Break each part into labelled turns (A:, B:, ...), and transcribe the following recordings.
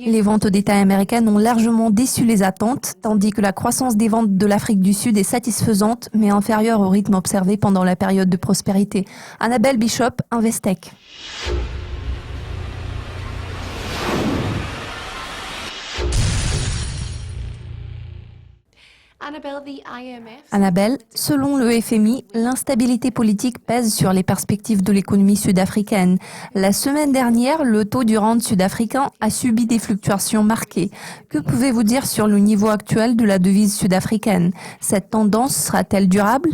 A: Les ventes aux détail américaines ont largement déçu les attentes, tandis que la croissance des ventes de l'Afrique du Sud est satisfaisante, mais inférieure au rythme observé pendant la période de prospérité. Annabelle Bishop, Investec. Annabelle, selon le FMI, l'instabilité politique pèse sur les perspectives de l'économie sud-africaine. La semaine dernière, le taux du rand sud-africain a subi des fluctuations marquées. Que pouvez-vous dire sur le niveau actuel de la devise sud-africaine? Cette tendance sera-t-elle durable?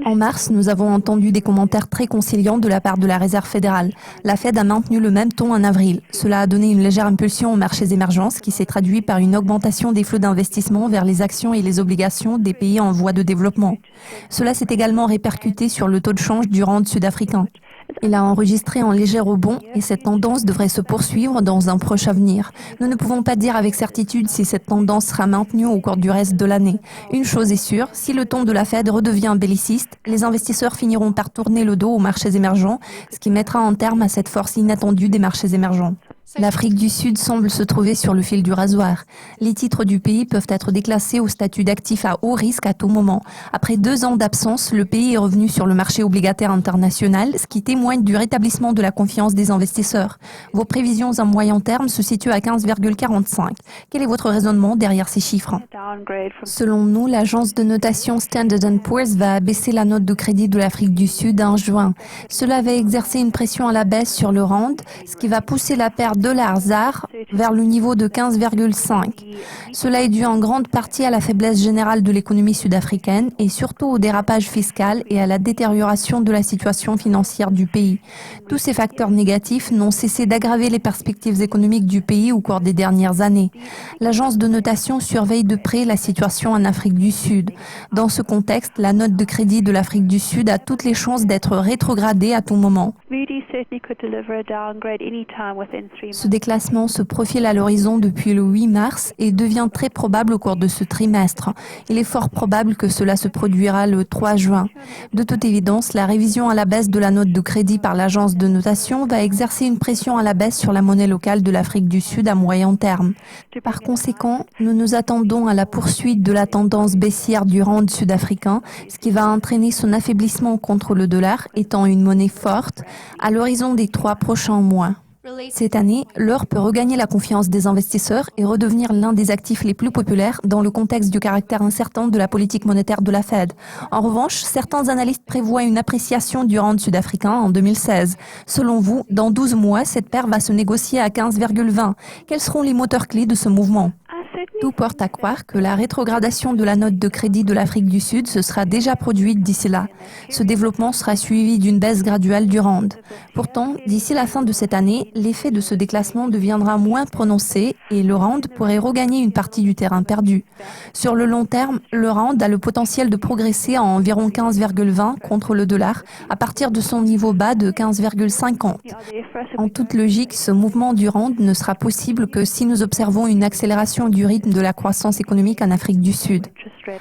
A: En mars, nous avons entendu des commentaires très conciliants de la part de la Réserve fédérale. La Fed a maintenu le même ton en avril. Cela a donné une légère impulsion aux marchés émergents, ce qui s'est traduit par une augmentation des flux d'investissement vers les actions et les obligations des pays en voie de développement. Cela s'est également répercuté sur le taux de change du rand sud-africain. Il a enregistré un léger rebond et cette tendance devrait se poursuivre dans un proche avenir. Nous ne pouvons pas dire avec certitude si cette tendance sera maintenue au cours du reste de l'année. Une chose est sûre, si le ton de la Fed redevient belliciste, les investisseurs finiront par tourner le dos aux marchés émergents, ce qui mettra un terme à cette force inattendue des marchés émergents. L'Afrique du Sud semble se trouver sur le fil du rasoir. Les titres du pays peuvent être déclassés au statut d'actif à haut risque à tout moment. Après 2 ans d'absence, le pays est revenu sur le marché obligataire international, ce qui témoigne du rétablissement de la confiance des investisseurs. Vos prévisions à moyen terme se situent à 15,45. Quel est votre raisonnement derrière ces chiffres? Selon nous, l'agence de notation Standard & Poor's va abaisser la note de crédit de l'Afrique du Sud en juin. Cela va exercer une pression à la baisse sur le rand, ce qui va pousser la paire $ZAR vers le niveau de 15,5. Cela est dû en grande partie à la faiblesse générale de l'économie sud-africaine et surtout au dérapage fiscal et à la détérioration de la situation financière du pays. Tous ces facteurs négatifs n'ont cessé d'aggraver les perspectives économiques du pays au cours des dernières années. L'agence de notation surveille de près la situation en Afrique du Sud. Dans ce contexte, la note de crédit de l'Afrique du Sud a toutes les chances d'être rétrogradée à tout moment. Ce déclassement se profile à l'horizon depuis le 8 mars et devient très probable au cours de ce trimestre. Il est fort probable que cela se produira le 3 juin. De toute évidence, la révision à la baisse de la note de crédit par l'agence de notation va exercer une pression à la baisse sur la monnaie locale de l'Afrique du Sud à moyen terme. Par conséquent, nous nous attendons à la poursuite de la tendance baissière du rand sud-africain, ce qui va entraîner son affaiblissement contre le dollar, étant une monnaie forte, à l'horizon des 3 prochains mois. Cette année, l'or peut regagner la confiance des investisseurs et redevenir l'un des actifs les plus populaires dans le contexte du caractère incertain de la politique monétaire de la Fed. En revanche, certains analystes prévoient une appréciation du rand sud-africain en 2016. Selon vous, dans 12 mois, cette paire va se négocier à 15,20. Quels seront les moteurs clés de ce mouvement? Tout porte à croire que la rétrogradation de la note de crédit de l'Afrique du Sud se sera déjà produite d'ici là. Ce développement sera suivi d'une baisse graduelle du rand. Pourtant, d'ici la fin de cette année, l'effet de ce déclassement deviendra moins prononcé et le rand pourrait regagner une partie du terrain perdu. Sur le long terme, le rand a le potentiel de progresser à environ 15,20 contre le dollar à partir de son niveau bas de 15,50. En toute logique, ce mouvement du rand ne sera possible que si nous observons une accélération du rythme de la croissance économique en Afrique du Sud.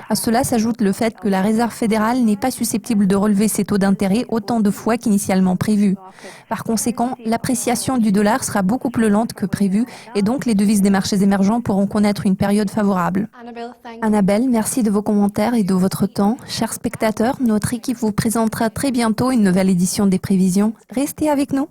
A: À cela s'ajoute le fait que la Réserve fédérale n'est pas susceptible de relever ses taux d'intérêt autant de fois qu'initialement prévu. Par conséquent, l'appréciation du dollar sera beaucoup plus lente que prévu et donc les devises des marchés émergents pourront connaître une période favorable. Annabelle, merci de vos commentaires et de votre temps. Chers spectateurs, notre équipe vous présentera très bientôt une nouvelle édition des prévisions. Restez avec nous.